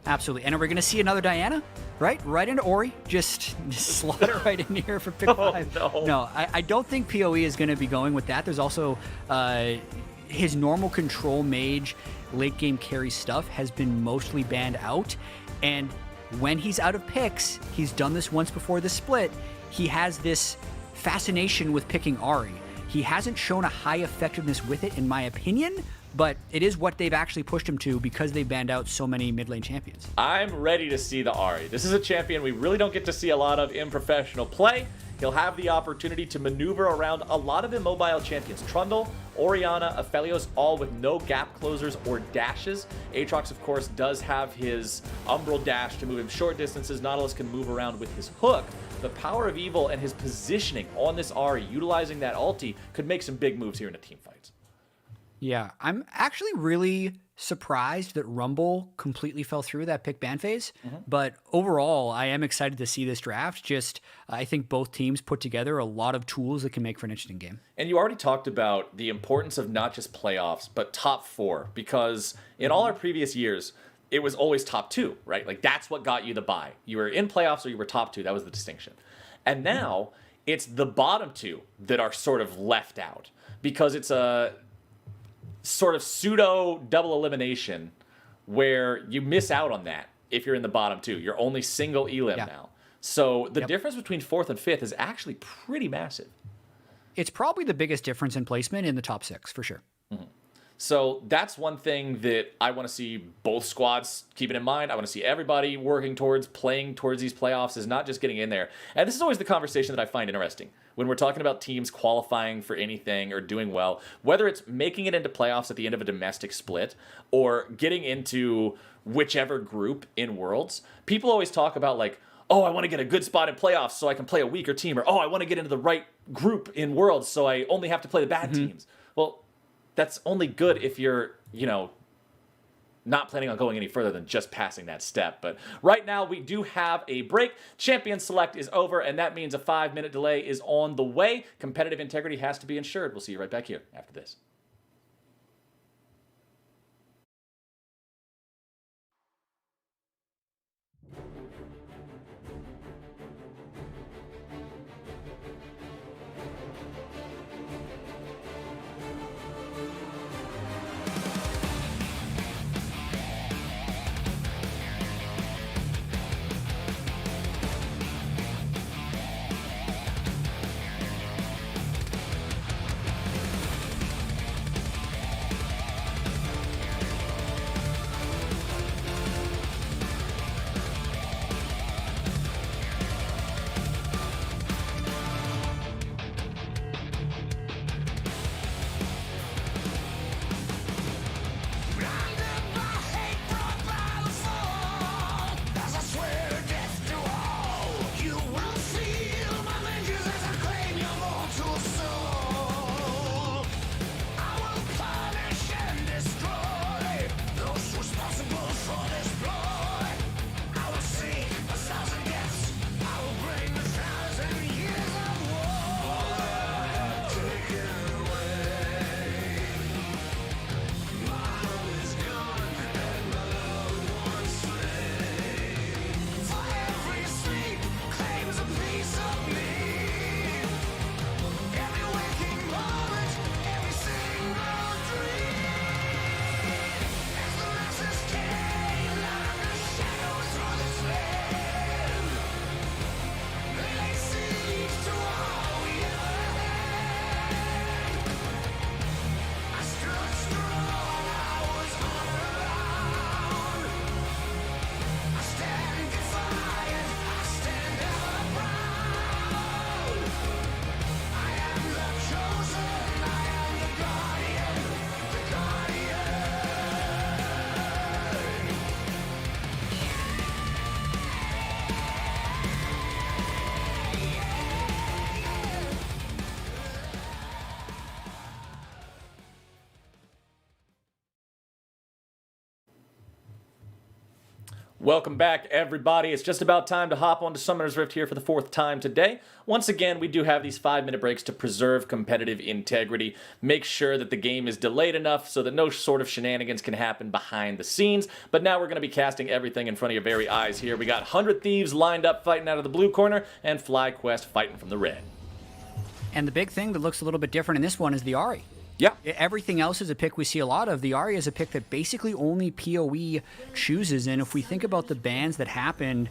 Absolutely. And are we going to see another Diana? Right into Ori. Just slot it right in here for pick 5. No. No, I don't think PoE is going to be going with that. There's also his normal control mage late game carry stuff has been mostly banned out. And when he's out of picks, he's done this once before the split, he has this fascination with picking Ahri. He hasn't shown a high effectiveness with it, in my opinion, but it is what they've actually pushed him to because they banned out so many mid lane champions. I'm ready to see the Ahri. This is a champion we really don't get to see a lot of in professional play. He'll have the opportunity to maneuver around a lot of immobile champions. Trundle, Orianna, Aphelios, all with no gap closers or dashes. Aatrox, of course, does have his Umbral dash to move him short distances. Nautilus can move around with his hook. The power of evil and his positioning on this Ahri, utilizing that ulti, could make some big moves here in a team fight. Yeah, I'm actually really surprised that Rumble completely fell through that pick ban phase. But overall, I am excited to see this draft. Just, I think both teams put together a lot of tools that can make for an interesting game. And you already talked about the importance of not just playoffs, but top 4, because in all our previous years, it was always top 2, right? Like that's what got you the bye. You were in playoffs or you were top 2. That was the distinction. And now it's the bottom 2 that are sort of left out because it's a sort of pseudo double elimination where you miss out on that if you're in the bottom 2. You're only single elim now. So the difference between 4th and 5th is actually pretty massive. It's probably the biggest difference in placement in the top 6, for sure. So that's one thing that I want to see both squads keeping in mind. I want to see everybody working towards playing towards these playoffs, is not just getting in there. And this is always the conversation that I find interesting when we're talking about teams qualifying for anything or doing well, whether it's making it into playoffs at the end of a domestic split or getting into whichever group in Worlds. People always talk about like, oh, I want to get a good spot in playoffs so I can play a weaker team, or oh, I want to get into the right group in Worlds so I only have to play the bad teams. Well, that's only good if you're, not planning on going any further than just passing that step. But right now we do have a break. Champion select is over, and that means a 5-minute delay is on the way. Competitive integrity has to be ensured. We'll see you right back here after this. Welcome back, everybody. It's just about time to hop onto Summoner's Rift here for the 4th time today. Once again, we do have these 5-minute breaks to preserve competitive integrity, make sure that the game is delayed enough so that no sort of shenanigans can happen behind the scenes. But now we're going to be casting everything in front of your very eyes here. We got 100 Thieves lined up fighting out of the blue corner and FlyQuest fighting from the red. And the big thing that looks a little bit different in this one is the Ahri. Yeah. Everything else is a pick we see a lot of. The Ahri is a pick that basically only PoE chooses. And if we think about the bans that happened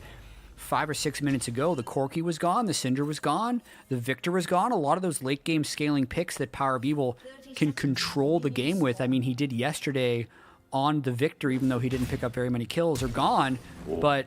5 or 6 minutes ago, the Corki was gone, the Cinder was gone, the Victor was gone. A lot of those late game scaling picks that Power of Evil can control the game with. I mean, he did yesterday on the Victor, even though he didn't pick up very many kills, are gone. Whoa. But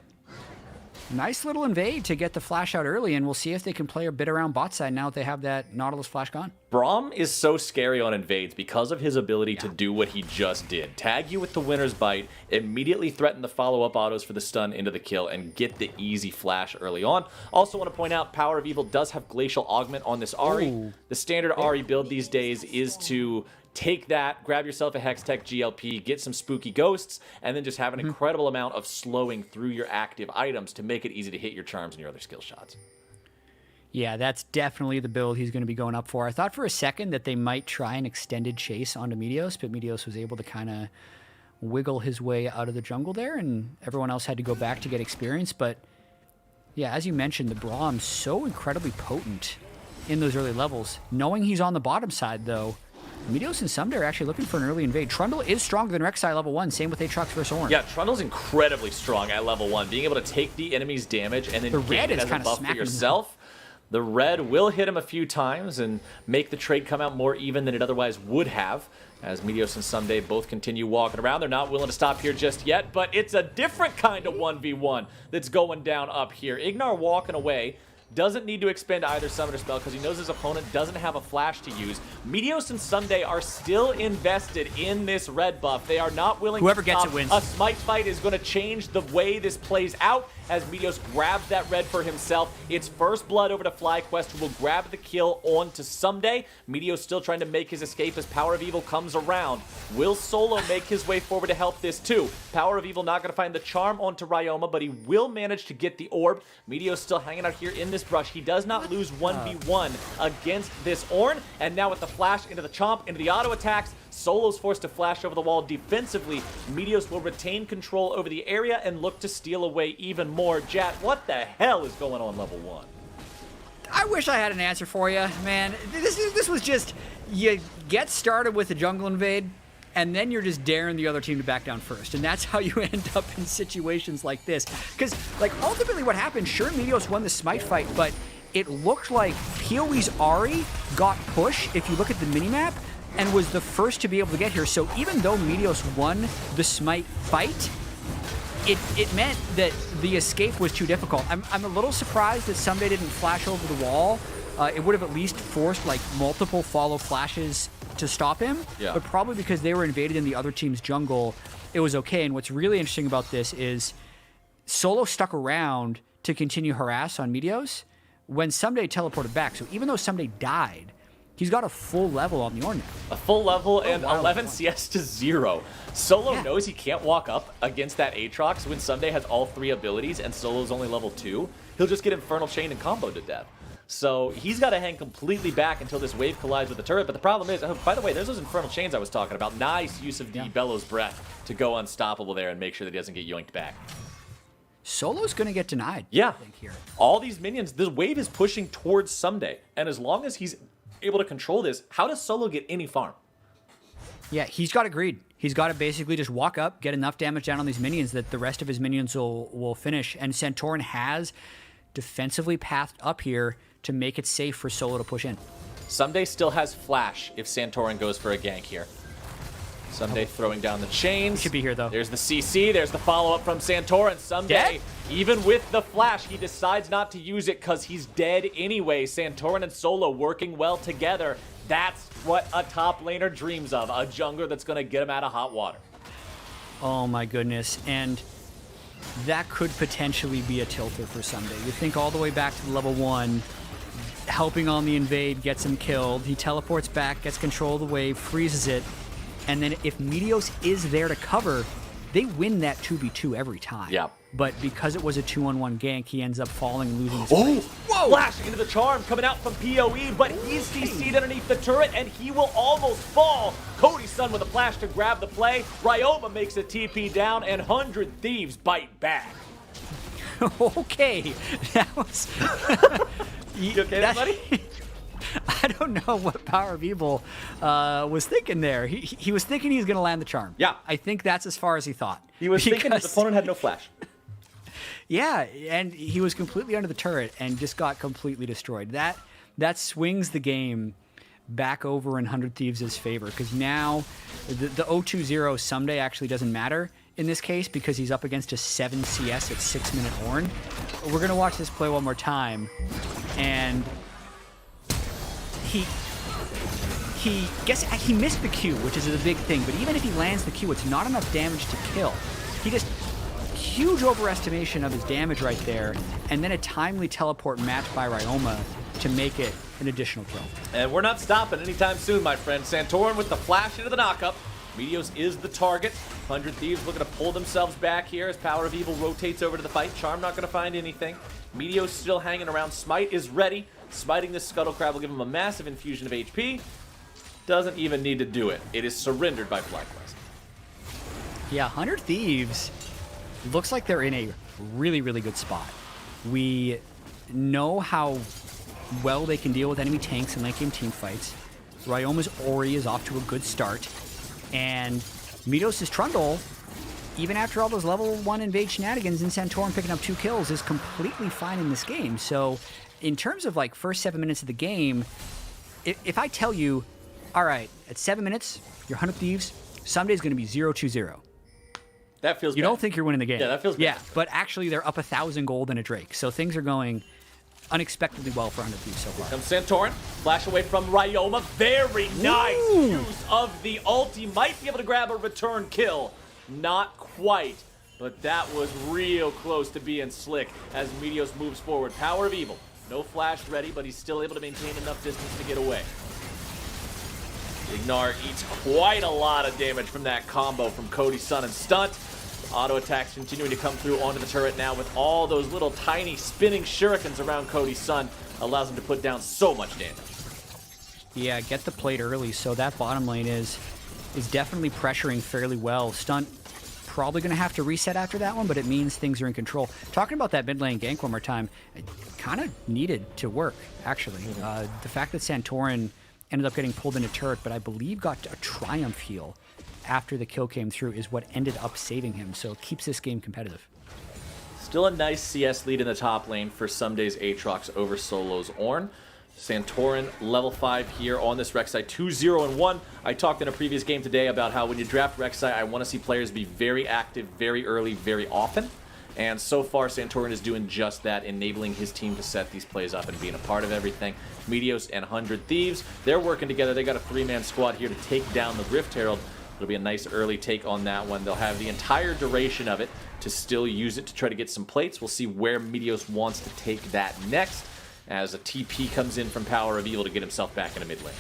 nice little invade to get the flash out early, and we'll see if they can play a bit around bot side now that they have that Nautilus flash gone. Braum is so scary on invades because of his ability to do what he just did. Tag you with the Winner's Bite, immediately threaten the follow-up autos for the stun into the kill, and get the easy flash early on. Also want to point out, Power of Evil does have Glacial Augment on this Ahri. Ooh. The standard Ahri build these days is to take that, grab yourself a Hextech GLP, get some spooky ghosts, and then just have an incredible amount of slowing through your active items to make it easy to hit your charms and your other skill shots. Yeah, that's definitely the build he's going to be going up for. I thought for a second that they might try an extended chase onto Meteos, but Meteos was able to kind of wiggle his way out of the jungle there, and everyone else had to go back to get experience. But yeah, as you mentioned, the Braum's so incredibly potent in those early levels. Knowing he's on the bottom side, though, Meteos and Ssumday are actually looking for an early invade. Trundle is stronger than Rek'Sai level 1, same with Aatrox versus Ornn. Yeah, Trundle's incredibly strong at level 1, being able to take the enemy's damage and then gain it as a buff for yourself. The red will hit him a few times and make the trade come out more even than it otherwise would have, as Meteos and Ssumday both continue walking around. They're not willing to stop here just yet, but it's a different kind of 1v1 that's going down up here. Ignar walking away. Doesn't need to expend either summoner spell because he knows his opponent doesn't have a flash to use. Meteos and Ssumday are still invested in this red buff. They are not willing Whoever to gets stop. it wins. A smite fight is going to change the way this plays out as Meteos grabs that red for himself. It's first blood over to FlyQuest, who will grab the kill onto Ssumday. Meteos still trying to make his escape as Power of Evil comes around. Will Solo make his way forward to help this too? Power of Evil not going to find the charm onto Ryoma, but he will manage to get the orb. Meteos still hanging out here in this brush. He does not lose 1v1 against this Ornn, and now with the flash into the chomp, into the auto attacks, Solo's forced to flash over the wall defensively. Meteos will retain control over the area and look to steal away even more. Jat, what the hell is going on level 1? I wish I had an answer for you, man. This was just, you get started with a jungle invade, and then you're just daring the other team to back down first. And that's how you end up in situations like this. Because, like, ultimately what happened, sure, Meteos won the smite fight, but it looked like PoE's Ahri got push, if you look at the minimap, and was the first to be able to get here. So even though Meteos won the smite fight, it meant that the escape was too difficult. I'm a little surprised that Ssumday didn't flash over the wall. It would have at least forced like multiple follow flashes to stop him, but probably because they were invaded in the other team's jungle, it was okay. And what's really interesting about this is Solo stuck around to continue harass on Meteos when Ssumday teleported back. So even though Ssumday died, he's got a full level on the Ornn now. A full level and 11 CS to 0. Solo knows he can't walk up against that Aatrox when Ssumday has all 3 abilities and Solo's only level 2. He'll just get Infernal Chain and comboed to death. So he's got to hang completely back until this wave collides with the turret. But the problem is, oh, by the way, there's those Infernal Chains I was talking about. Nice use of the Bellows Breath to go unstoppable there and make sure that he doesn't get yoinked back. Solo's going to get denied. Yeah. I think here. All these minions, this wave is pushing towards Ssumday. And as long as he's able to control this, how does Solo get any farm? Yeah, he's got to greed. He's got to basically just walk up, get enough damage down on these minions that the rest of his minions will finish. And Santorin has defensively pathed up here to make it safe for Solo to push in. Ssumday still has flash if Santorin goes for a gank here. Ssumday throwing down the chains. Should be here, though. There's the CC. There's the follow-up from Santorin. Ssumday, even with the flash, he decides not to use it because he's dead anyway. Santorin and Solo working well together. That's what a top laner dreams of. A jungler that's going to get him out of hot water. Oh, my goodness. And that could potentially be a tilter for Ssumday. You think all the way back to level 1, helping on the invade, gets him killed. He teleports back, gets control of the wave, freezes it. And then if Meteos is there to cover, they win that 2v2 every time. Yeah. But because it was a 2-on-1 gank, he ends up falling and losing his Oh, place. whoa! Flashing into the charm, coming out from PoE, but he's CC'd underneath the turret, and he will almost fall. Cody's son with a flash to grab the play. Ryoma makes a TP down, and 100 Thieves bite back. Okay, that was... You okay there, buddy? I don't know what Power of Evil was thinking there. He was thinking he was going to land the charm. Yeah. I think that's as far as he thought. He was thinking his opponent had no flash. Yeah, and he was completely under the turret and just got completely destroyed. That swings the game back over in 100 Thieves' favor, because now the 0-2-0 someday actually doesn't matter in this case because he's up against a 7 CS at 6-minute Ornn. We're going to watch this play one more time, and he missed the Q, which is a big thing, but even if he lands the Q, it's not enough damage to kill. He just... huge overestimation of his damage right there, and then a timely teleport matched by Ryoma to make it an additional kill. And we're not stopping anytime soon, my friend. Santorin with the flash into the knockup. Meteos is the target. 100 Thieves looking to pull themselves back here as Power of Evil rotates over to the fight. Charm not going to find anything. Meteos still hanging around. Smite is ready. Smiting this Scuttle Crab will give him a massive infusion of HP. Doesn't even need to do it. It is surrendered by FlyQuest. Yeah, 100 Thieves looks like they're in a really, really good spot. We know how well they can deal with enemy tanks in late game team fights. Ryoma's Ori is off to a good start. And Meteos' Trundle, even after all those level 1 invade shenanigans and Santorin picking up 2 kills, is completely fine in this game. So in terms of like first 7 minutes of the game, if I tell you, all right, at 7 minutes, your 100 Thieves, Sunday's going to be 0-2-0. That feels You bad. don't think you're winning the game. Yeah, that feels bad. Yeah, but actually they're up 1,000 gold and a Drake. So things are going unexpectedly well for 100 Thieves so far. Comes Santorin. Flash away from Ryoma. Very nice use of the ult. He might be able to grab a return kill. Not quite, but that was real close to being slick as Meteos moves forward. Power of Evil. No flash ready, but he's still able to maintain enough distance to get away. Ignar eats quite a lot of damage from that combo from Cody's son and Stunt. Auto attacks continuing to come through onto the turret now with all those little tiny spinning shurikens around Cody's son. Allows him to put down so much damage. Yeah, get the plate early, so that bottom lane is definitely pressuring fairly well. Stunt probably going to have to reset after that one, but it means things are in control. Talking about that mid lane gank one more time, it kind of needed to work, actually. The fact that Santorin ended up getting pulled into turret, but I believe got a Triumph heal after the kill came through is what ended up saving him, so it keeps this game competitive. Still a nice CS lead in the top lane for Sunday's Aatrox over Solo's Ornn. Santorin level 5 here on this Rek'Sai 2-0-1. I talked in a previous game today about how when you draft Rek'Sai, I want to see players be very active, very early, very often. And so far, Santorin is doing just that, enabling his team to set these plays up and being a part of everything. Meteos and 100 Thieves, they're working together. They got a 3-man squad here to take down the Rift Herald. It'll be a nice early take on that one. They'll have the entire duration of it to still use it to try to get some plates. We'll see where Meteos wants to take that next as a TP comes in from Power of Evil to get himself back in a mid lane.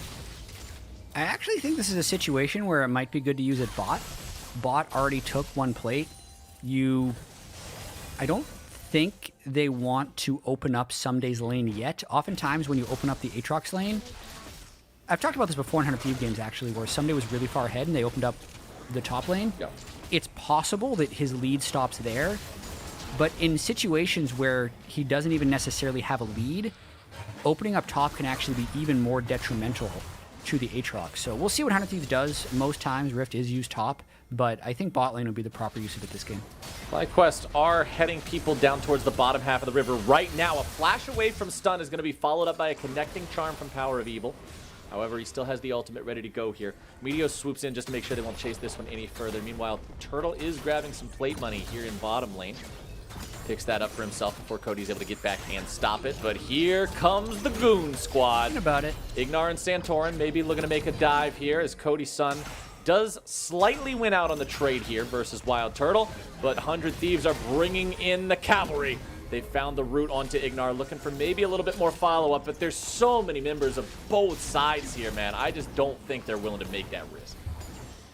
I actually think this is a situation where it might be good to use it bot. Bot already took 1 plate. I don't think they want to open up Sunday's lane yet. Oftentimes when you open up the Aatrox lane, I've talked about this before in 100 Thieves games actually, where Sunday was really far ahead and they opened up the top lane. Yeah. It's possible that his lead stops there, but in situations where he doesn't even necessarily have a lead, opening up top can actually be even more detrimental to the Aatrox. So we'll see what 100 Thieves does. Most times Rift is used top, but I think bot lane would be the proper use of it this game. FlyQuest are heading people down towards the bottom half of the river right now. A flash away from stun is going to be followed up by a connecting charm from Power of Evil. However, he still has the ultimate ready to go here. Meteos swoops in just to make sure they won't chase this one any further. Meanwhile, Turtle is grabbing some plate money here in bottom lane. Picks that up for himself before Cody's able to get back and stop it. But here comes the Goon Squad. Thinking about it. Ignar and Santorin maybe looking to make a dive here as Cody's son does slightly win out on the trade here versus Wild Turtle. But 100 Thieves are bringing in the cavalry. They found the route onto Ignar, looking for maybe a little bit more follow-up, but there's so many members of both sides here, man. I just don't think they're willing to make that risk.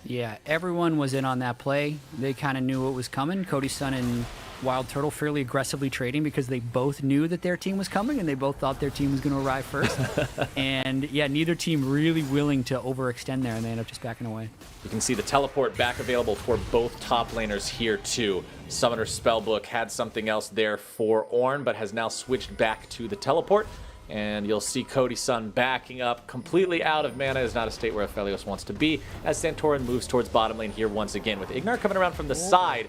Yeah, everyone was in on that play. They kind of knew what was coming. Cody Sun and Wild Turtle fairly aggressively trading because they both knew that their team was coming and they both thought their team was going to arrive first. And yeah, neither team really willing to overextend there, and they end up just backing away. You can see the teleport back available for both top laners here too. Summoner Spellbook had something else there for Ornn, but has now switched back to the teleport. And you'll see Cody Sun backing up completely out of mana. Is not a state where Aphelios wants to be, as Santorin moves towards bottom lane here once again. With Ignar coming around from the side,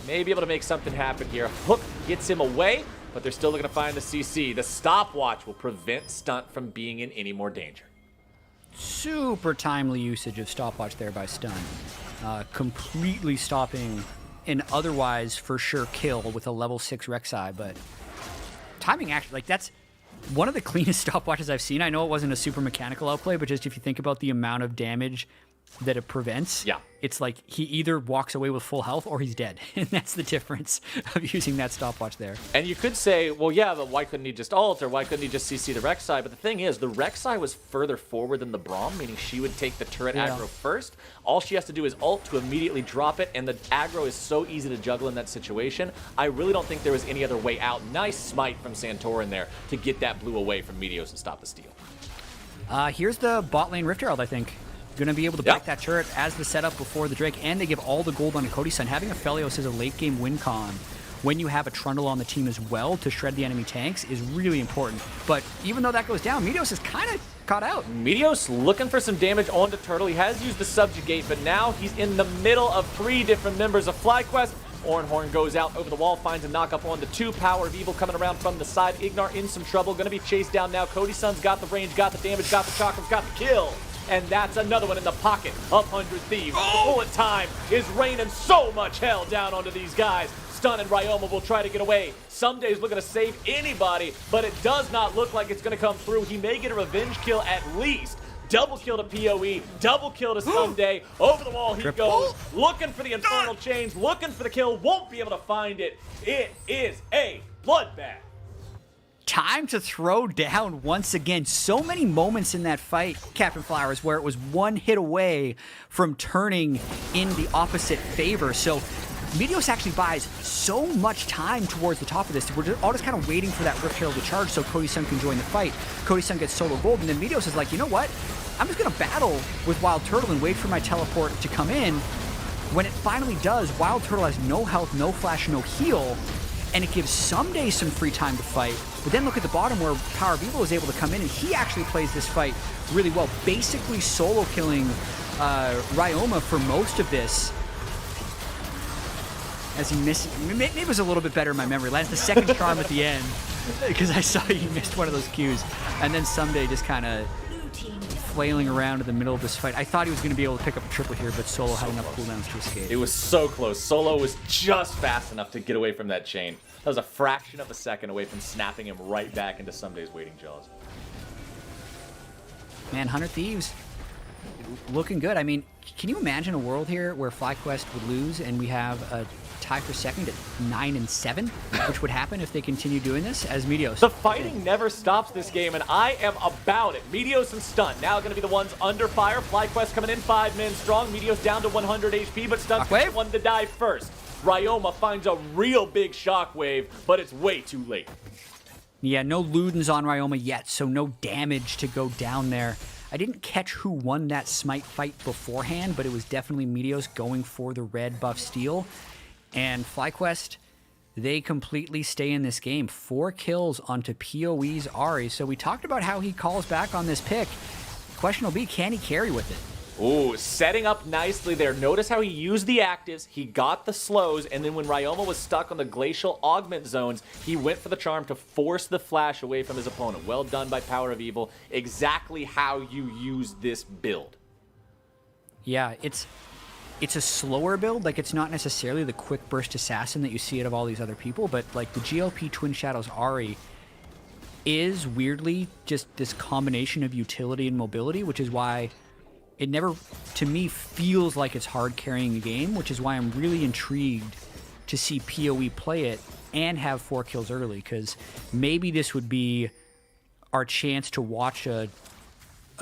they may be able to make something happen here. Hook gets him away, but they're still looking to find the CC. The stopwatch will prevent Stunt from being in any more danger. Super timely usage of stopwatch there by Stun. Completely stopping an otherwise for sure kill with a level 6 Rek'Sai, but timing actually, like, that's one of the cleanest stopwatches I've seen. I know it wasn't a super mechanical outplay, but just if you think about the amount of damage that it prevents, yeah, it's like he either walks away with full health or he's dead. And that's the difference of using that stopwatch there. And you could say, well, yeah, but why couldn't he just ult, or why couldn't he just CC the Rek'Sai? But the thing is, the Rek'Sai was further forward than the Braum, meaning she would take the turret aggro first. All she has to do is ult to immediately drop it, and the aggro is so easy to juggle in that situation. I really don't think there was any other way out. Nice smite from Santorin there to get that blue away from Meteos and stop the steal. Here's the bot lane Rift Herald, I think. Going to be able to break that turret as the setup before the Drake, and they give all the gold on Cody Sun. Having Aphelios as a late game win con when you have a Trundle on the team as well to shred the enemy tanks is really important. But even though that goes down, Meteos is kind of caught out. Meteos looking for some damage onto Turtle. He has used the Subjugate, but now he's in the middle of 3 different members of FlyQuest. Ornhorn goes out over the wall, finds a knockup on the 2. Power of Evil coming around from the side. Ignar in some trouble, going to be chased down now. Cody Sun's got the range, got the damage, got the chakrams, got the kill. And that's another one in the pocket of 100 Thieves. Bullet time is raining so much hell down onto these guys. Stun and Ryoma will try to get away. Someday looking to save anybody, but it does not look like it's going to come through. He may get a revenge kill at least. Double kill to PoE, double kill to Someday. Over the wall he goes, looking for the Infernal Chains, looking for the kill, won't be able to find it. It is a bloodbath. Time to throw down once again. So many moments in that fight, Captain Flowers, where it was one hit away from turning in the opposite favor. So Meteos actually buys so much time towards the top of this. We're all just kind of waiting for that Rift Herald to charge so Cody Sun can join the fight. Cody Sun gets solo gold, and then Meteos is like, you know what? I'm just going to battle with Wild Turtle and wait for my teleport to come in. When it finally does, Wild Turtle has no health, no flash, no heal, and it gives Someday some free time to fight. But then look at the bottom where Power of Evil is able to come in, and he actually plays this fight really well, basically solo killing Ryoma for most of this. As he missed, maybe it was a little bit better in my memory. Lands the second charm at the end, because I saw he missed one of those Qs. And then Someday just kind of flailing around in the middle of this fight. I thought he was going to be able to pick up a triple here, but Solo had enough cooldowns to escape. It was so close. Solo was just fast enough to get away from that chain. That was a fraction of a second away from snapping him right back into Someday's waiting jaws. Man, 100 Thieves looking good. I mean, can you imagine a world here where FlyQuest would lose and we have a tie for second at 9-7, which would happen if they continue doing this as Meteos? The fighting never stops this game, and I am about it. Meteos and Stun now going to be the ones under fire. FlyQuest coming in 5 men strong. Meteos down to 100 HP, but Stun's the one to die first. Ryoma finds a real big shockwave, but it's way too late. Yeah, no Ludens on Ryoma yet, so no damage to go down there. I didn't catch who won that Smite fight beforehand, but it was definitely Meteos going for the red buff steal. And FlyQuest, they completely stay in this game. 4 kills onto PoE's Ahri. So we talked about how he calls back on this pick. The question will be, can he carry with it? Ooh, setting up nicely there. Notice how he used the actives, he got the slows, and then when Ryoma was stuck on the glacial augment zones, he went for the charm to force the flash away from his opponent. Well done by Power of Evil. Exactly how you use this build. Yeah, it's a slower build. Like, it's not necessarily the quick burst assassin that you see out of all these other people, but like the GLP Twin Shadows Ahri is weirdly just this combination of utility and mobility, which is why it never, to me, feels like it's hard carrying a game, which is why I'm really intrigued to see PoE play it and have 4 kills early, because maybe this would be our chance to watch a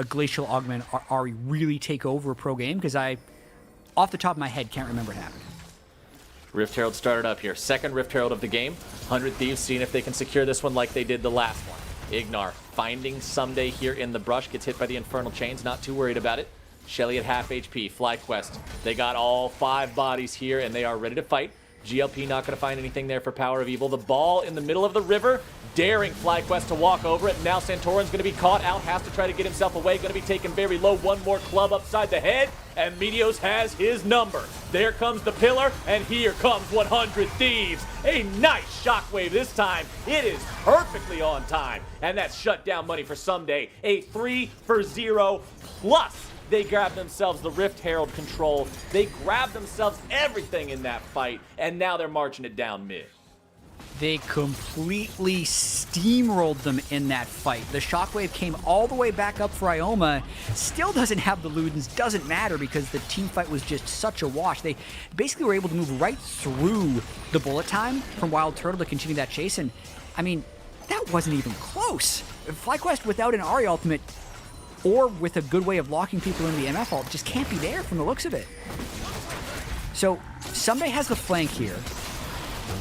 Glacial Augment Ahri really take over a pro game, because I off the top of my head, can't remember it happened. Rift Herald started up here. Second Rift Herald of the game. 100 Thieves seeing if they can secure this one like they did the last one. Ignar finding Someday here in the brush. Gets hit by the Infernal Chains. Not too worried about it. Shelly at half HP. FlyQuest. They got all 5 bodies here, and they are ready to fight. GLP not going to find anything there for Power of Evil. The ball in the middle of the river, daring FlyQuest to walk over it. Now Santorin's going to be caught out, has to try to get himself away. Going to be taken very low. One more club upside the head, and Meteos has his number. There comes the pillar, and here comes 100 Thieves. A nice shockwave this time. It is perfectly on time, and that's shutdown money for Someday. A 3-for-0 plus. They grab themselves the Rift Herald control. They grab themselves everything in that fight, and now they're marching it down mid. They completely steamrolled them in that fight. The shockwave came all the way back up for Ioma. Still doesn't have the Ludens. Doesn't matter because the team fight was just such a wash. They basically were able to move right through the bullet time from Wild Turtle to continue that chase. And, I mean, that wasn't even close. FlyQuest without an Ahri ultimate or with a good way of locking people in the MF ult just can't be there from the looks of it. So, Someday has the flank here.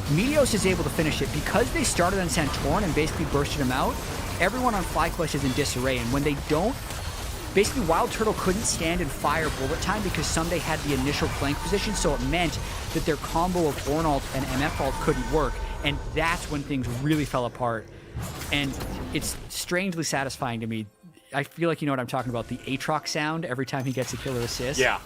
Meteos is able to finish it because they started on Santorin and basically bursted him out. Everyone on FlyQuest is in disarray, and when they don't, basically Wild Turtle couldn't stand and fire bullet time because Someday had the initial flank position, so it meant that their combo of Ornn ult and MF ult couldn't work, and that's when things really fell apart. And it's strangely satisfying to me. I feel like you know what I'm talking about, the Aatrox sound every time he gets a killer assist. Yeah.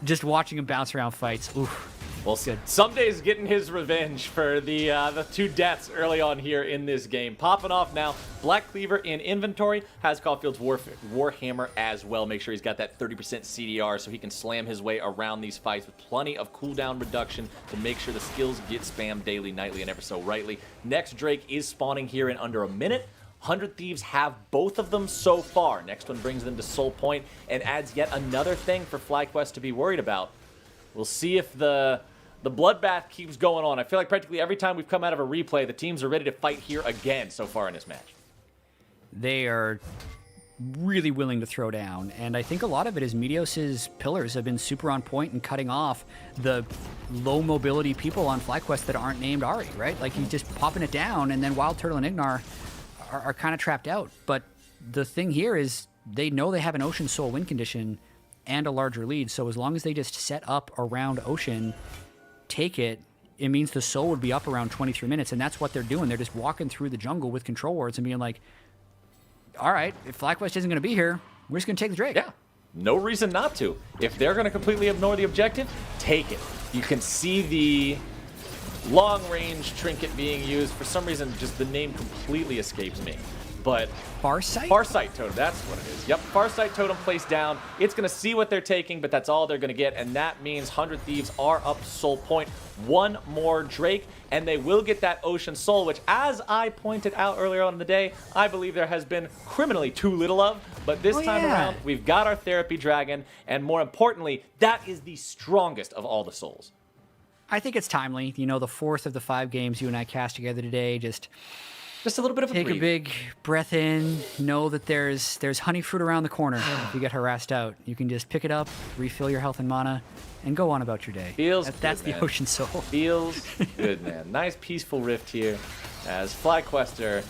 Just watching him bounce around fights. Oof. Well, Someday's getting his revenge for the 2 deaths early on here in this game. Popping off now. Black Cleaver in inventory. Has Caulfield's Warhammer as well. Make sure he's got that 30% CDR so he can slam his way around these fights with plenty of cooldown reduction to make sure the skills get spammed daily, nightly, and ever so rightly. Next Drake is spawning here in under a minute. 100 Thieves have both of them so far. Next one brings them to Soul Point and adds yet another thing for FlyQuest to be worried about. We'll see if the bloodbath keeps going on. I feel like practically every time we've come out of a replay, the teams are ready to fight here again so far in this match. They are really willing to throw down, and I think a lot of it is Meteos' pillars have been super on point and cutting off the low mobility people on FlyQuest that aren't named Ahri, right? Like he's just popping it down, and then Wild Turtle and Ignar are kind of trapped out. But the thing here is they know they have an Ocean Soul win condition and a larger lead, so as long as they just set up around Ocean, take it, it means the Soul would be up around 23 minutes, and that's what they're doing. They're just walking through the jungle with control wards and being like, all right, if FlyQuest isn't going to be here, we're just going to take the Drake. Yeah, no reason not to. If they're going to completely ignore the objective, take it. You can see the long-range trinket being used. For some reason, just the name completely escapes me. But Farsight? Farsight Totem, that's what it is. Yep, Farsight Totem placed down. It's going to see what they're taking, but that's all they're going to get, and that means 100 Thieves are up to Soul Point. One more Drake, and they will get that Ocean Soul, which, as I pointed out earlier on in the day, I believe there has been criminally too little of. But this time around, we've got our Therapy Dragon, and more importantly, that is the strongest of all the souls. I think it's timely. You know, the 4th of the 5 games you and I cast together today, just a little bit of a take breathe. a big breath in. Know that there's honey fruit around the corner. If you get harassed out, you can just pick it up, refill your health and mana, and go on about your day. That's good, the Ocean Soul. Feels good, man. Nice peaceful rift here as FlyQuest are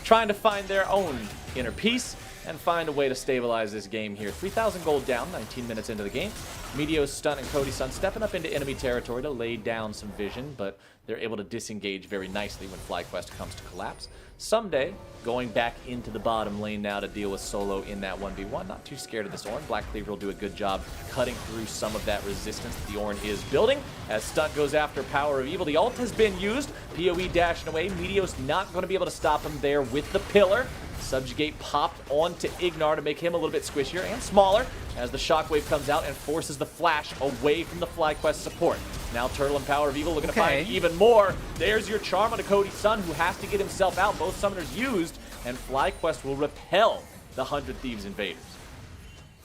trying to find their own inner peace and find a way to stabilize this game here. 3,000 gold down, 19 minutes into the game. Meteos, Stunt, and Cody Sun stepping up into enemy territory to lay down some vision, but they're able to disengage very nicely when FlyQuest comes to collapse. Someday, going back into the bottom lane now to deal with Solo in that 1v1. Not too scared of this Ornn. Black Cleaver will do a good job cutting through some of that resistance that the Ornn is building. As Stunt goes after Power of Evil, the ult has been used. PoE dashing away. Meteos not going to be able to stop him there with the pillar. Subjugate popped onto Ignar to make him a little bit squishier and smaller as the Shockwave comes out and forces the flash away from the FlyQuest support. Now Turtle and Power of Evil looking to find even more. There's your charm on a Cody Sun who has to get himself out. Both summoners used, and FlyQuest will repel the 100 Thieves invaders.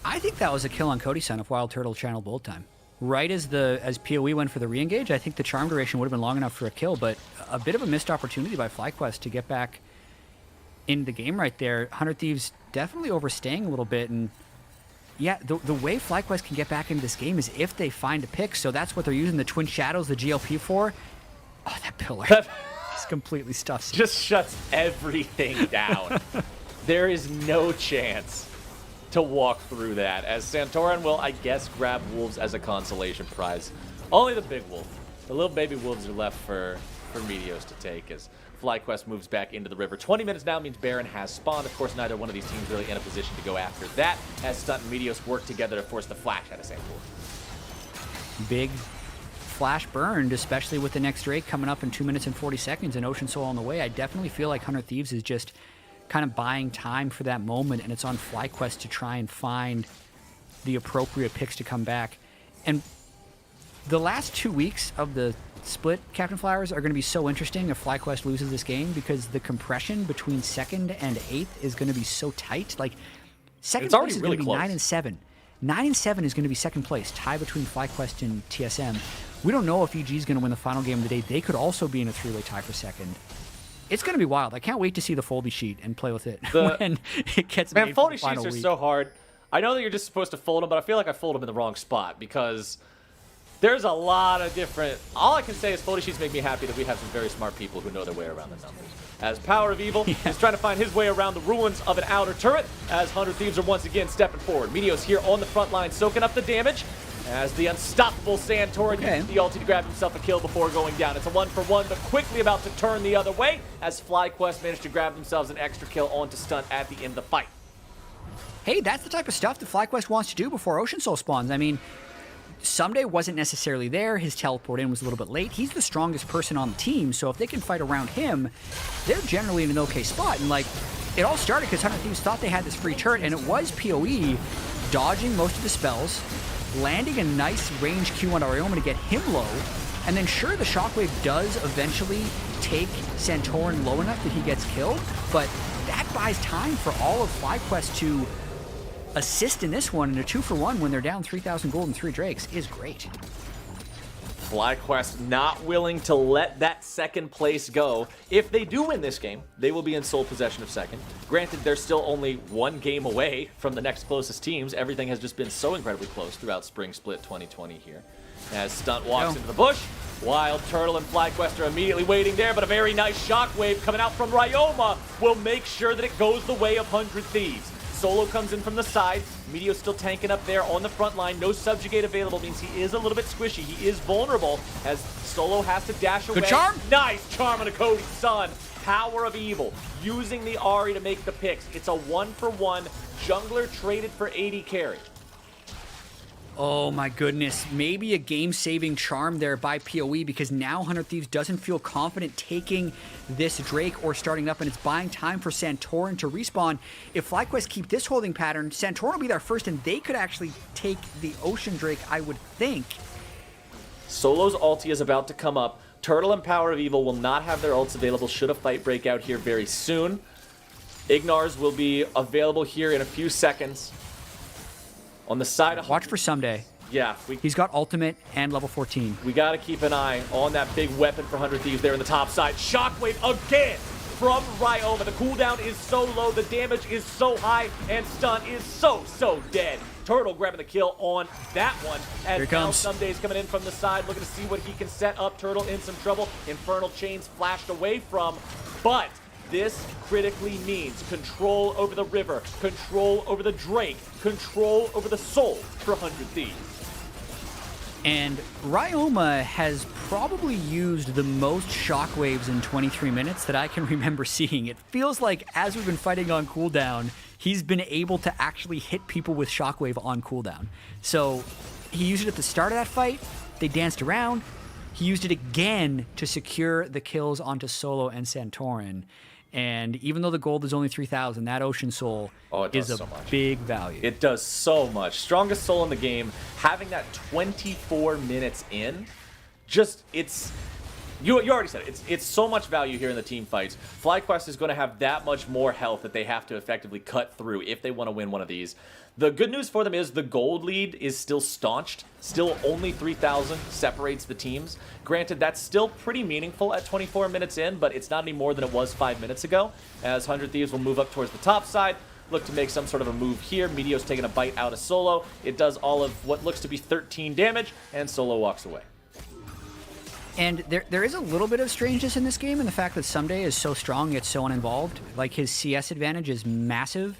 I think that was a kill on Cody Sun if Wild Turtle channeled bullet time. Right as PoE went for the re-engage, I think the charm duration would have been long enough for a kill, but a bit of a missed opportunity by FlyQuest to get back in the game right there. 100 Thieves definitely overstaying a little bit, and Yeah, the way FlyQuest can get back into this game is if they find a pick. So that's what they're using the Twin Shadows, the GLP for. Oh, that pillar just completely stuffs it. Just shuts everything down. There is no chance to walk through that, as Santorin will, I guess, grab wolves as a consolation prize. Only the big wolf. The little baby wolves are left for Meteos to take as FlyQuest moves back into the river. 20 minutes now means Baron has spawned. Of course, neither one of these teams really in a position to go after that, as Stunt and Meteos work together to force the flash out of Santorin. Big flash burned, especially with the next Drake coming up in 2 minutes and 40 seconds and Ocean Soul on the way. I definitely feel like 100 Thieves is just kind of buying time for that moment, and it's on FlyQuest to try and find the appropriate picks to come back. And the last 2 weeks of the split, Captain Flowers, are going to be so interesting if FlyQuest loses this game, because the compression between 2nd and 8th is going to be so tight. Like, second It's already place is really going to be close. 9 and 7. 9 and 7 is going to be second place, tie between FlyQuest and TSM. We don't know if EG is going to win the final game of the day. They could also be in a three-way tie for second. It's going to be wild. I can't wait to see the Foldy sheet and play with it when it gets made for the Foldy final sheets are week. so hard. I know that you're just supposed to fold them, but I feel like I fold them in the wrong spot because there's a lot of different... All I can say is Foldy sheets make me happy that we have some very smart people who know their way around the numbers. As Power of Evil is trying to find his way around the ruins of an outer turret, as 100 Thieves are once again stepping forward. Meteos here on the front line, soaking up the damage, as the unstoppable Santorin uses the ulti to grab himself a kill before going down. It's a 1-for-1, but quickly about to turn the other way, as FlyQuest managed to grab themselves an extra kill onto Stunt at the end of the fight. Hey, that's the type of stuff that FlyQuest wants to do before Ocean Soul spawns. I mean, Someday wasn't necessarily there. His teleport in was a little bit late. He's the strongest person on the team, so if they can fight around him, they're generally in an okay spot. And, like, it all started because 100 Thieves thought they had this free turret, and it was PoE dodging most of the spells, landing a nice range Q on Arioma to get him low, and then sure, the Shockwave does eventually take Santorin low enough that he gets killed, but that buys time for all of FlyQuest to assist in this one, and a 2-for-1 when they're down 3,000 gold and 3 Drakes is great. FlyQuest not willing to let that second place go. If they do win this game, they will be in sole possession of second. Granted, they're still only one game away from the next closest teams. Everything has just been so incredibly close throughout Spring Split 2020 here. As Stunt walks into the bush, Wild Turtle and FlyQuest are immediately waiting there, but a very nice Shockwave coming out from Ryoma will make sure that it goes the way of 100 Thieves. Solo comes in from the side. Meteo's still tanking up there on the front line. No subjugate available means he is a little bit squishy. He is vulnerable as Solo has to dash away. Good charm. Nice charm on a Cody's son. Power of Evil using the Ahri to make the picks. It's a 1-for-1 jungler traded for AD carry. Oh my goodness, maybe a game-saving charm there by PoE, because now 100 Thieves doesn't feel confident taking this Drake or starting up, and it's buying time for Santorin to respawn. If FlyQuest keep this holding pattern, Santorin will be there first, and they could actually take the Ocean Drake, I would think. Solo's ulti is about to come up. Turtle and Power of Evil will not have their ults available should a fight break out here very soon. Ignars will be available here in a few seconds. On the side of... Watch for Someday. Yeah. He's got ultimate and level 14. We got to keep an eye on that big weapon for 100 Thieves there in the top side. Shockwave again from Ryoma. The cooldown is so low, the damage is so high, and Stun is so dead. Turtle grabbing the kill on that one. As now Someday's coming in from the side, looking to see what he can set up. Turtle in some trouble. Infernal Chains flashed away from, but this critically means control over the river, control over the Drake, control over the soul for 100 Thieves. And Ryoma has probably used the most shockwaves in 23 minutes that I can remember seeing. It feels like as we've been fighting on cooldown, he's been able to actually hit people with shockwave on cooldown. So he used it at the start of that fight, they danced around, he used it again to secure the kills onto Solo and Santorin. And even though the gold is only 3,000, that Ocean Soul is a big value. It does so much. Strongest soul in the game. Having that 24 minutes in, just, it's... You already said it. It's so much value here in the team fights. FlyQuest is going to have that much more health that they have to effectively cut through if they want to win one of these. The good news for them is the gold lead is still staunched. Still only 3,000 separates the teams. Granted, that's still pretty meaningful at 24 minutes in, but it's not any more than it was 5 minutes ago, as 100 Thieves will move up towards the top side. look to make some sort of a move here. Meteo's taking a bite out of Solo. It does all of what looks to be 13 damage, and Solo walks away. And there is a little bit of strangeness in this game in the fact that Someday is so strong yet so uninvolved. Like, his CS advantage is massive,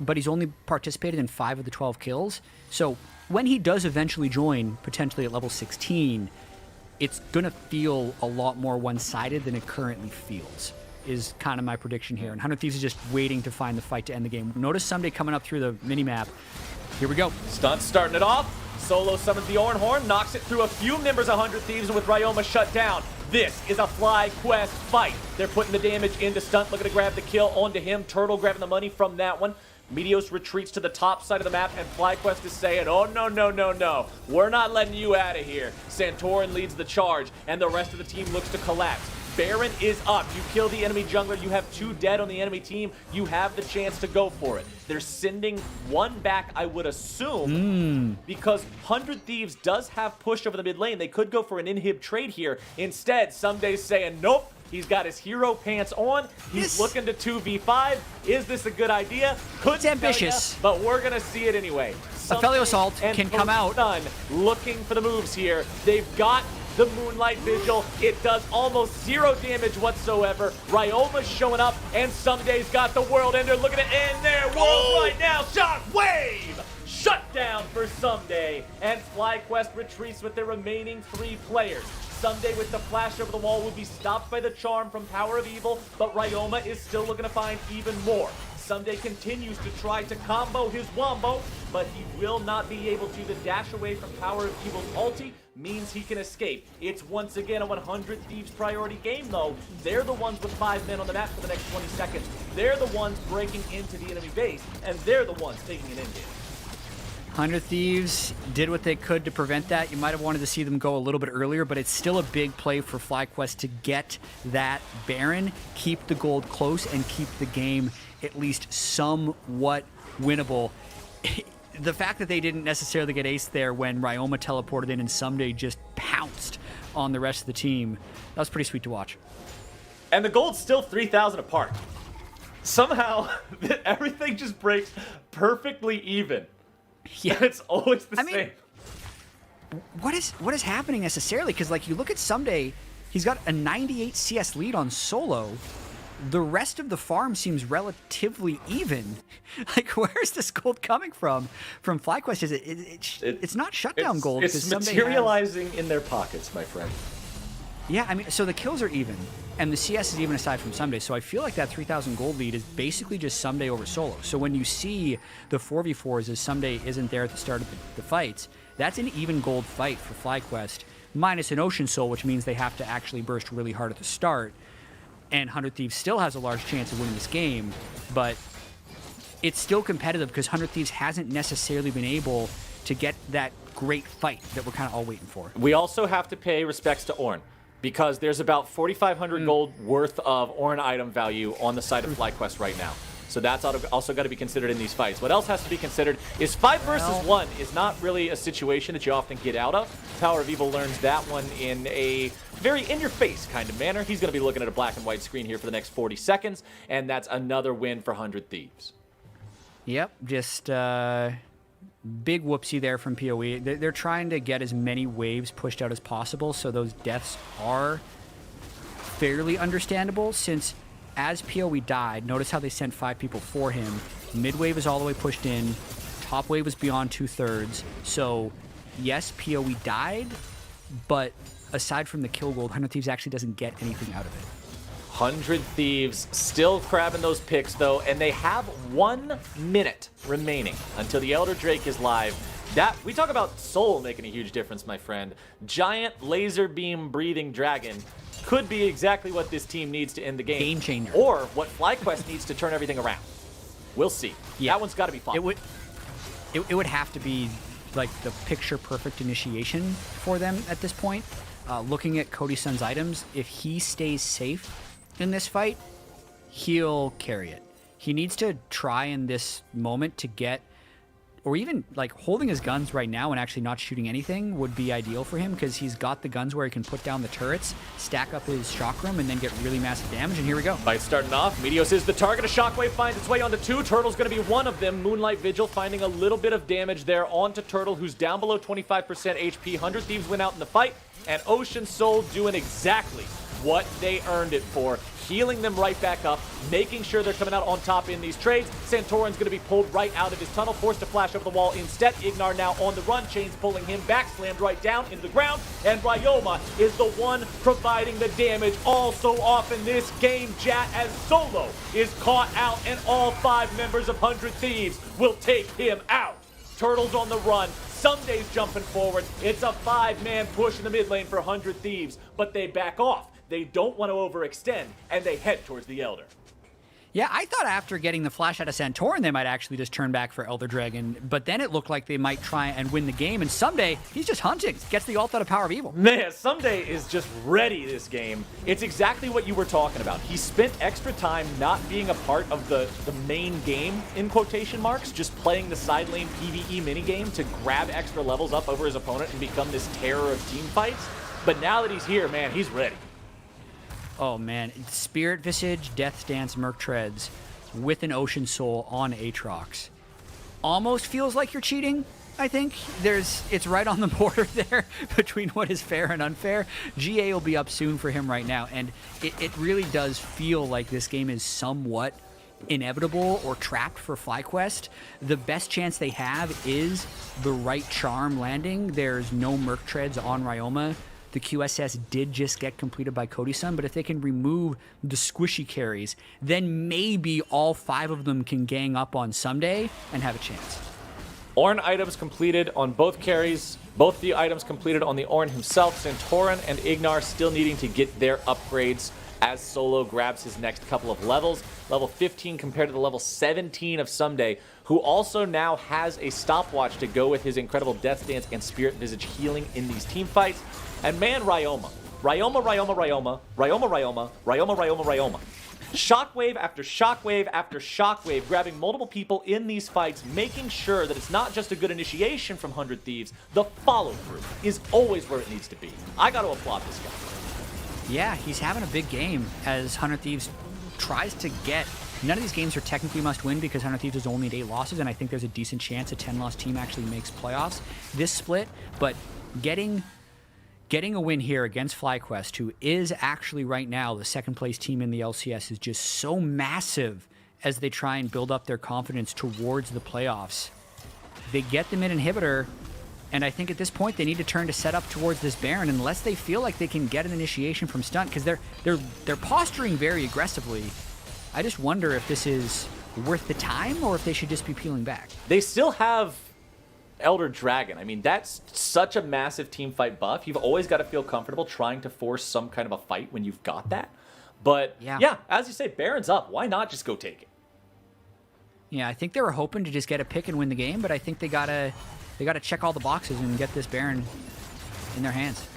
but he's only participated in 5 of the 12 kills. So when he does eventually join, potentially at level 16, it's going to feel a lot more one-sided than it currently feels, is kind of my prediction here. And 100 Thieves is just waiting to find the fight to end the game. Notice Someday coming up through the minimap. Here we go. Stunt starting it off. Solo summons the Oran Horn, knocks it through a few members of 100 Thieves, and with Ryoma shut down, this is a FlyQuest fight. They're putting the damage into Stunt, looking to grab the kill onto him. Turtle grabbing the money from that one. Meteos retreats to the top side of the map, and FlyQuest is saying, oh, no, no, no, no. We're not letting you out of here. Santorin leads the charge, and the rest of the team looks to collapse. Baron is up. You kill the enemy jungler. You have 2 dead on the enemy team. You have the chance to go for it. They're sending 1 back, I would assume, because 100 Thieves does have push over the mid lane. They could go for an inhib trade here. Instead, Someday's saying, nope. He's got his hero pants on. He's looking to 2v5. Is this a good idea? It's ambitious, but we're going to see it anyway. Aphelios Assault can come out. Looking for the moves here. They've got the Moonlight Vigil. It does almost 0 damage whatsoever. Ryoma's showing up, and Someday's got the World Ender. Looking to end their world right now. Shockwave! Shut down for Someday. And FlyQuest retreats with their remaining 3 players. Someday with the flash over the wall will be stopped by the charm from Power of Evil, but Ryoma is still looking to find even more. Someday continues to try to combo his wombo, but he will not be able to. The dash away from Power of Evil's ulti means he can escape. It's once again a 100 Thieves priority game, though. They're the ones with 5 men on the map for the next 20 seconds. They're the ones breaking into the enemy base, and they're the ones taking an end game. 100 Thieves did what they could to prevent that. You might have wanted to see them go a little bit earlier, but it's still a big play for FlyQuest to get that Baron, keep the gold close, and keep the game at least somewhat winnable. The fact that they didn't necessarily get ace there when Ryoma teleported in and Someday just pounced on the rest of the team, that was pretty sweet to watch. And the gold's still 3,000 apart. Somehow, everything just breaks perfectly even. Yeah, it's always the same. What is happening necessarily? Because like you look at Someday, he's got a 98 CS lead on Solo. The rest of the farm seems relatively even. Like, where's this gold coming from? From FlyQuest, it's not shutdown gold. It's materializing in their pockets, my friend. Yeah, I mean, so the kills are even, and the CS is even aside from Someday. So I feel like that 3,000 gold lead is basically just Someday over Solo. So when you see the 4v4s as Someday isn't there at the start of the fights, that's an even gold fight for FlyQuest, minus an Ocean Soul, which means they have to actually burst really hard at the start. And 100 Thieves still has a large chance of winning this game, but it's still competitive because 100 Thieves hasn't necessarily been able to get that great fight that we're kind of all waiting for. We also have to pay respects to Ornn, because there's about 4,500 gold worth of Ornn item value on the side of FlyQuest right now. So that's also got to be considered in these fights. What else has to be considered is 5 versus 1 is not really a situation that you often get out of. Power of Evil learns that one in a very in-your-face kind of manner. He's going to be looking at a black and white screen here for the next 40 seconds, and that's another win for 100 Thieves. Yep, just big whoopsie there from PoE. They're trying to get as many waves pushed out as possible, so those deaths are fairly understandable, since as PoE died, notice how they sent 5 people for him. Mid wave is all the way pushed in. Top wave was beyond 2/3. So, yes, PoE died, but aside from the kill gold, 100 Thieves actually doesn't get anything out of it. 100 Thieves still grabbing those picks, though, and they have 1 minute remaining until the Elder Drake is live. That we talk about soul making a huge difference, my friend. Giant laser beam breathing dragon could be exactly what this team needs to end the game. Game changer. Or what FlyQuest needs to turn everything around. We'll see. Yeah. That one's got to be fun. It would have to be like the picture-perfect initiation for them at this point. Looking at Cody Sun's items, if he stays safe in this fight, he'll carry it. He needs to try in this moment to get or even like holding his guns right now and actually not shooting anything would be ideal for him, because he's got the guns where he can put down the turrets, stack up his chakram, and then get really massive damage. And here we go. Fight starting off. Meteos is the target. A shockwave finds its way onto 2. Turtle's going to be one of them. Moonlight Vigil finding a little bit of damage there onto Turtle, who's down below 25% HP. 100 Thieves went out in the fight, and Ocean Soul doing exactly what they earned it for, healing them right back up, making sure they're coming out on top in these trades. Santorin's going to be pulled right out of his tunnel, forced to flash over the wall instead. Ignar now on the run, Chains pulling him back, slammed right down into the ground, and Ryoma is the one providing the damage all so often this game, chat, as Solo is caught out, and all 5 members of 100 Thieves will take him out. Turtle's on the run. Sunday's jumping forward. It's a 5-man push in the mid lane for 100 Thieves, but they back off. They don't want to overextend, and they head towards the Elder. Yeah, I thought after getting the flash out of Santorin, they might actually just turn back for Elder Dragon, but then it looked like they might try and win the game, and Someday, he's just hunting, gets the ult out of Power of Evil. Man, Someday is just ready this game. It's exactly what you were talking about. He spent extra time not being a part of the main game, in quotation marks, just playing the side lane PvE minigame to grab extra levels up over his opponent and become this terror of team fights. But now that he's here, man, he's ready. Oh man, Spirit Visage, Death Dance, Merc Treads with an Ocean Soul on Aatrox. Almost feels like you're cheating, I think. It's right on the border there between what is fair and unfair. GA will be up soon for him right now, and it really does feel like this game is somewhat inevitable or trapped for FlyQuest. The best chance they have is the right charm landing. There's no Merc Treads on Ryoma. The QSS did just get completed by Cody-san, but if they can remove the squishy carries, then maybe all 5 of them can gang up on Someday and have a chance. Ornn items completed on both carries. Both the items completed on the Ornn himself. Santorin and Ignar still needing to get their upgrades as Solo grabs his next couple of levels. Level 15 compared to the level 17 of Someday, who also now has a stopwatch to go with his incredible Death Dance and Spirit Visage healing in these team fights. And man, Ryoma. Shockwave after shockwave after shockwave, grabbing multiple people in these fights, making sure that it's not just a good initiation from 100 Thieves. The follow-through is always where it needs to be. I got to applaud this guy. Yeah, he's having a big game as 100 Thieves tries to get... None of these games are technically must-win because 100 Thieves is only at 8 losses, and I think there's a decent chance a 10-loss team actually makes playoffs this split, but getting a win here against FlyQuest, who is actually right now the second-place team in the LCS, is just so massive as they try and build up their confidence towards the playoffs. They get the mid inhibitor, and I think at this point they need to turn to set up towards this Baron unless they feel like they can get an initiation from Stunt, because they're posturing very aggressively. I just wonder if this is worth the time or if they should just be peeling back. They still have Elder Dragon. I mean, that's such a massive team fight buff. You've always got to feel comfortable trying to force some kind of a fight when you've got that. But yeah, as you say, Baron's up. Why not just go take it? Yeah, I think they were hoping to just get a pick and win the game, but I think they gotta check all the boxes and get this Baron in their hands.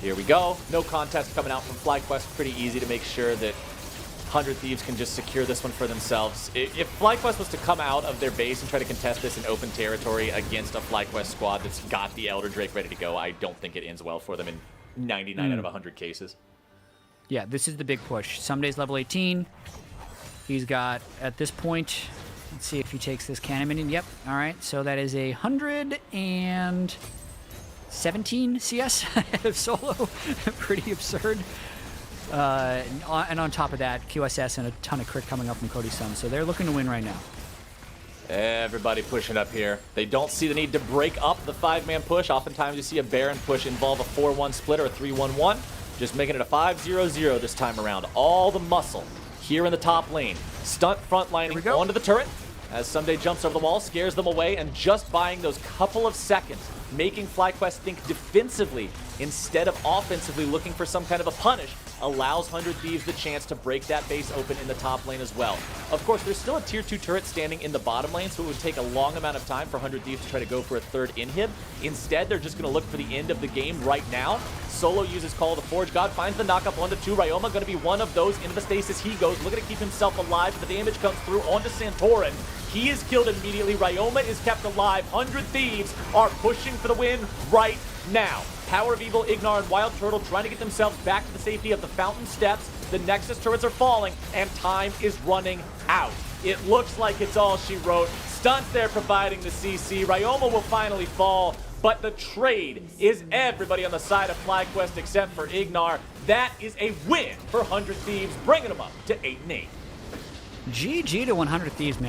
Here we go. No contest coming out from FlyQuest. Pretty easy to make sure that 100 Thieves can just secure this one for themselves. If FlyQuest was to come out of their base and try to contest this in open territory against a FlyQuest squad that's got the Elder Drake ready to go, I don't think it ends well for them in 99 out of 100 cases. Yeah, this is the big push. Someday's level 18. He's got, at this point, let's see if he takes this cannon minion. Yep, all right. So that is 117 CS ahead of Solo. Pretty absurd. And on top of that, QSS and a ton of crit coming up from Cody-san. So they're looking to win right now. Everybody pushing up here. They don't see the need to break up the 5-man push. Oftentimes you see a Baron push involve a 4-1 split or a 3-1-1. Just making it a 5-0-0 this time around. All the muscle here in the top lane. Stunt frontlining onto the turret as Someday jumps over the wall, scares them away, and just buying those couple of seconds, making FlyQuest think defensively instead of offensively looking for some kind of a punish, allows 100 Thieves the chance to break that base open in the top lane as well. Of course, there's still a tier 2 turret standing in the bottom lane, so it would take a long amount of time for 100 Thieves to try to go for a third inhib. Instead, they're just going to look for the end of the game right now. Solo uses Call of the Forge God, finds the knockup 1-2. Ryoma going to be one of those. Into the stasis he goes, looking to keep himself alive, but the damage comes through onto Santorin. He is killed immediately. Ryoma is kept alive. 100 Thieves are pushing for the win right now. Power of Evil, Ignar, and Wild Turtle trying to get themselves back to the safety of the Fountain Steps. The Nexus turrets are falling, and time is running out. It looks like it's all she wrote. Stunts there providing the CC. Ryoma will finally fall, but the trade is everybody on the side of FlyQuest except for Ignar. That is a win for 100 Thieves, bringing them up to 8-8. GG to 100 Thieves, man.